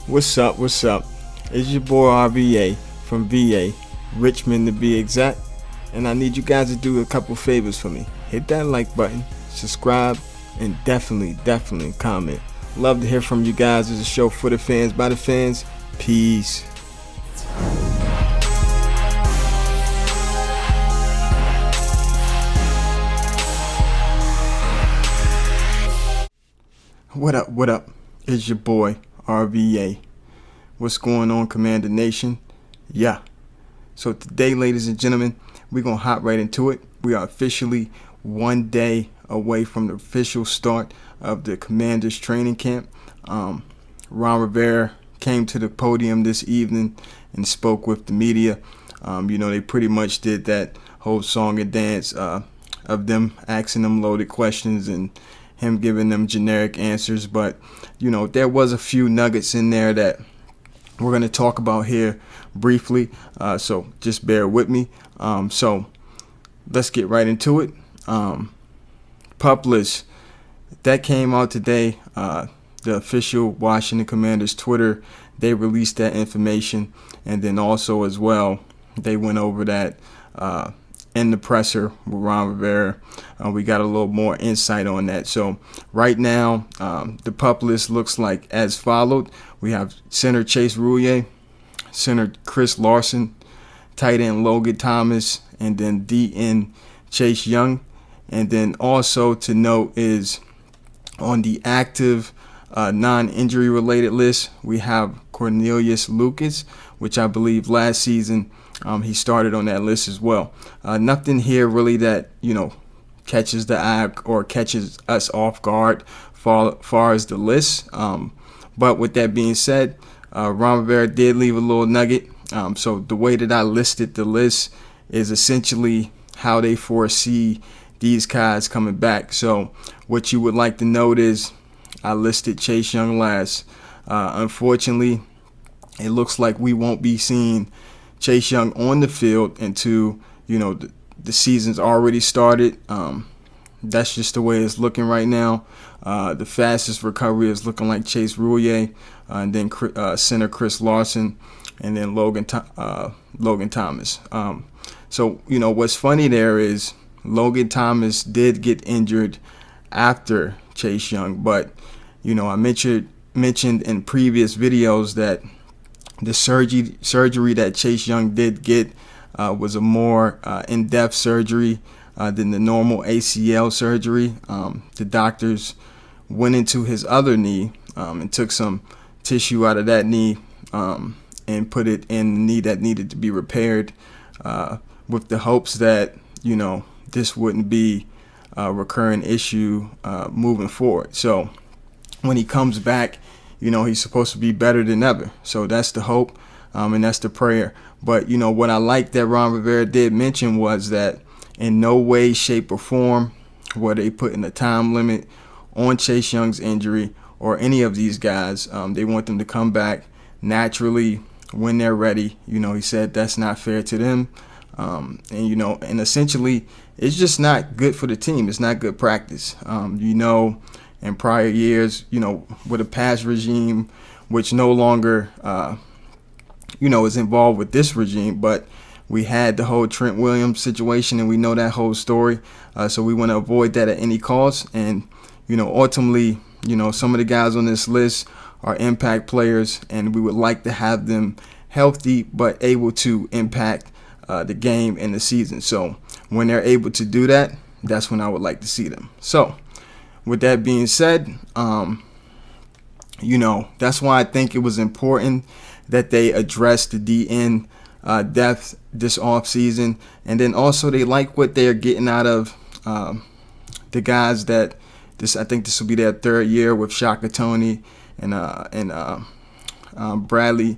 What's up? What's up? It's your boy RVA from VA, Richmond to be exact. And I need you guys to do a couple favors for me. Hit that like button, subscribe, and definitely comment. Love to hear from you guys. It's a show for the fans, by the fans. Peace. What up? What up? It's your boy RVA. What's going on, Commander Nation? Yeah. So today, ladies and gentlemen, we're going to hop right into it. We are officially 1 day away from the official start of the Commanders training camp. Ron Rivera came to the podium this evening and spoke with the media. They pretty much did that whole song and dance of them asking them loaded questions and him giving them generic answers. But, there was a few nuggets in there that we're going to talk about here briefly. So just bear with me. So let's get right into it. Publish that came out today. The official Washington Commanders Twitter, they released that information. And then also as well, they went over that in the presser with Ron Rivera. We got a little more insight on that. So right now, the pup list looks like as followed. We have center Chase Roullier, center Chris Larson, tight end Logan Thomas, and then DN Chase Young. And then also to note is on the active non-injury related list, we have Cornelius Lucas, which I believe last season he started on that list as well. Nothing here really that, catches the eye or catches us off guard far as the list. But with that being said, Ron Rivera did leave a little nugget. So the way that I listed the list is essentially how they foresee these guys coming back. So what you would like to note is I listed Chase Young last. Unfortunately, it looks like we won't be seeing Chase Young on the field until, the season's already started. That's just the way it's looking right now. The fastest recovery is looking like Chase Roullier, and then center Chris Larson, and then Logan Thomas. So, what's funny there is Logan Thomas did get injured after Chase Young, but, I mentioned in previous videos that the surgery that Chase Young did get was a more in-depth surgery than the normal ACL surgery. The doctors went into his other knee and took some tissue out of that knee and put it in the knee that needed to be repaired with the hopes that, this wouldn't be a recurring issue moving forward. So when he comes back, he's supposed to be better than ever. So that's the hope and that's the prayer. But, what I like that Ron Rivera did mention was that in no way, shape, or form were they putting a time limit on Chase Young's injury or any of these guys. They want them to come back naturally when they're ready. He said that's not fair to them. And essentially, it's just not good for the team. It's not good practice. In prior years, with a past regime, which no longer, is involved with this regime, but we had the whole Trent Williams situation, and we know that whole story. So we want to avoid that at any cost. And, ultimately, some of the guys on this list are impact players, and we would like to have them healthy but able to impact the game and the season. So when they're able to do that, that's when I would like to see them. So with that being said, that's why I think it was important that they address the DN depth this offseason. And then also they like what they're getting out of the guys that I think this will be their third year with Shaka Toney and Bradley.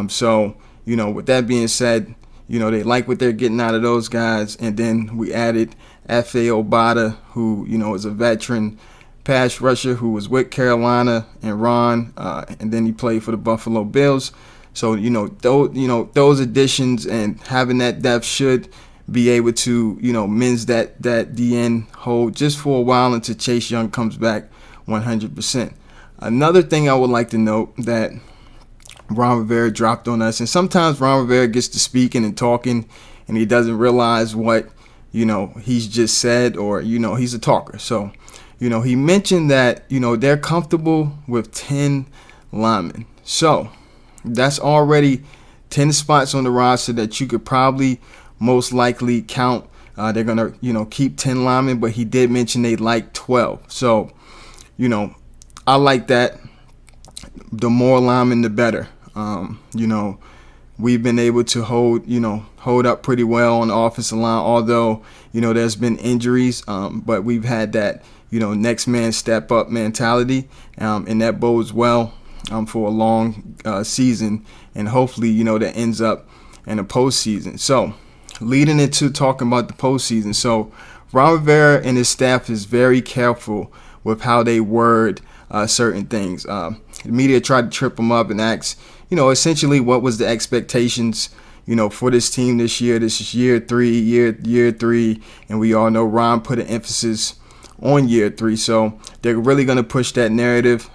So, with that being said, they like what they're getting out of those guys. And then we added F.A. Obata, who, is a veteran pass rusher who was with Carolina and Ron, and then he played for the Buffalo Bills. So, those additions and having that depth should be able to, mends that DN hold just for a while until Chase Young comes back 100%. Another thing I would like to note that Ron Rivera dropped on us. And sometimes Ron Rivera gets to speaking and talking, and he doesn't realize what, he's just said, or, he's a talker. So, he mentioned that, they're comfortable with 10 linemen. So that's already 10 spots on the roster that you could probably most likely count. They're going to, keep 10 linemen, but he did mention they like 12. So, I like that. The more linemen, the better. We've been able to hold up pretty well on the offensive line, although, there's been injuries, but we've had that, next man step up mentality, and that bodes well for a long season, and hopefully, that ends up in a postseason. So, leading into talking about the postseason, so Ron Rivera and his staff is very careful with how they word certain things. The media tried to trip him up and ask, essentially what was the expectations, for this team this year. This is year three, and we all know Ron put an emphasis on year 3. So they're really going to push that narrative.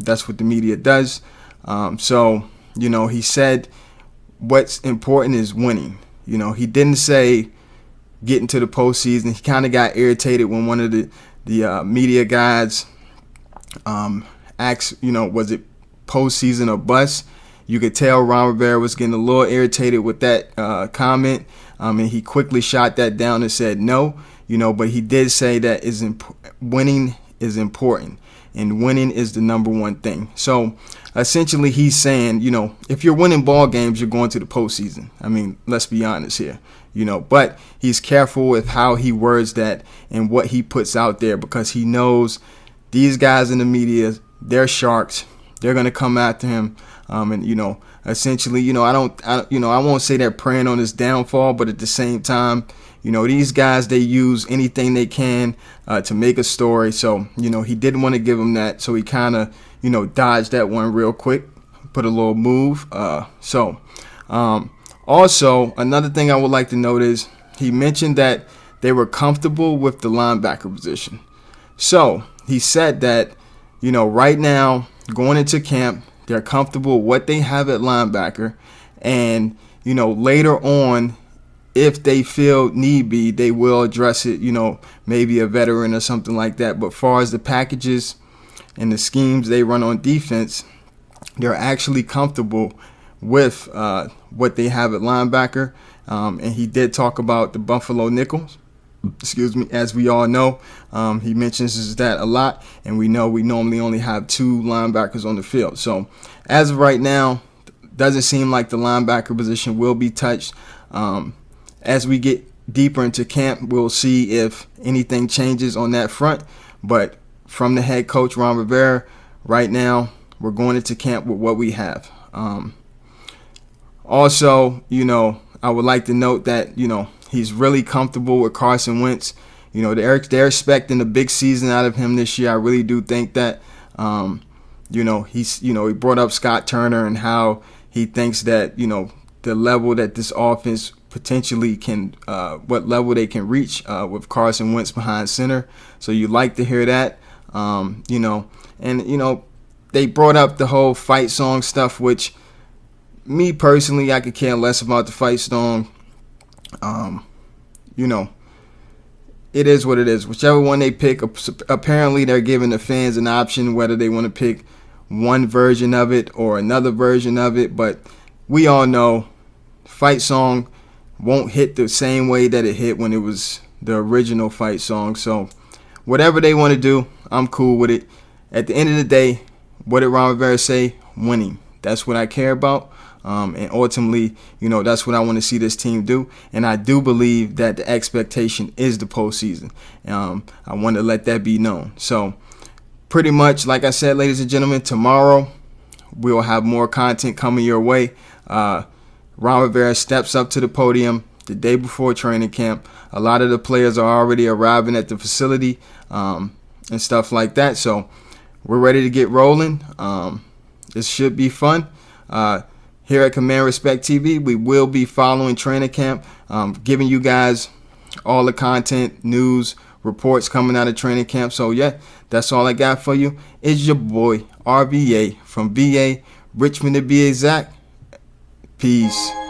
That's what the media does. So, he said what's important is winning. He didn't say getting to the postseason. He kind of got irritated when one of the media guys asked, was it postseason or bust? You could tell Ron Rivera was getting a little irritated with that comment, and he quickly shot that down and said no. But he did say that winning is important, and winning is the number one thing. So essentially he's saying, if you're winning ball games, you're going to the postseason. I mean, let's be honest here, but he's careful with how he words that and what he puts out there, because he knows these guys in the media, they're sharks. They're going to come after him. And, essentially, I won't say they're preying on his downfall, but at the same time, these guys, they use anything they can to make a story. So, he didn't want to give him that. So he kind of, dodged that one real quick, put a little move. Also, another thing I would like to note is he mentioned that they were comfortable with the linebacker position. So he said that, right now, going into camp, they're comfortable with what they have at linebacker. And, later on, if they feel need be, they will address it, maybe a veteran or something like that. But far as the packages and the schemes they run on defense, they're actually comfortable with what they have at linebacker. And he did talk about the Buffalo Nickels. As we all know, he mentions that a lot, and we know we normally only have 2 linebackers on the field. So as of right now, doesn't seem like the linebacker position will be touched. As we get deeper into camp, we'll see if anything changes on that front. But from the head coach, Ron Rivera, right now, we're going into camp with what we have. Also, I would like to note that, he's really comfortable with Carson Wentz. They're expecting a big season out of him this year. I really do think that. He brought up Scott Turner and how he thinks that, the level that this offense potentially can, what level they can reach with Carson Wentz behind center. So you like to hear that. They brought up the whole fight song stuff, which me personally, I could care less about the fight song. It is what it is. Whichever one they pick, apparently they're giving the fans an option whether they want to pick one version of it or another version of it. But we all know fight song won't hit the same way that it hit when it was the original fight song. So whatever they want to do, I'm cool with it. At the end of the day, what did Ron Rivera say? Winning. That's what I care about. And ultimately, that's what I want to see this team do. And I do believe that the expectation is the postseason. I want to let that be known. So pretty much, like I said, ladies and gentlemen, tomorrow we'll have more content coming your way. Ron Rivera steps up to the podium the day before training camp. A lot of the players are already arriving at the facility and stuff like that. So we're ready to get rolling. This should be fun. Here at Command Respect TV, we will be following training camp, giving you guys all the content, news, reports coming out of training camp. So, yeah, that's all I got for you. It's your boy, RVA from VA Richmond to be exact. Peace.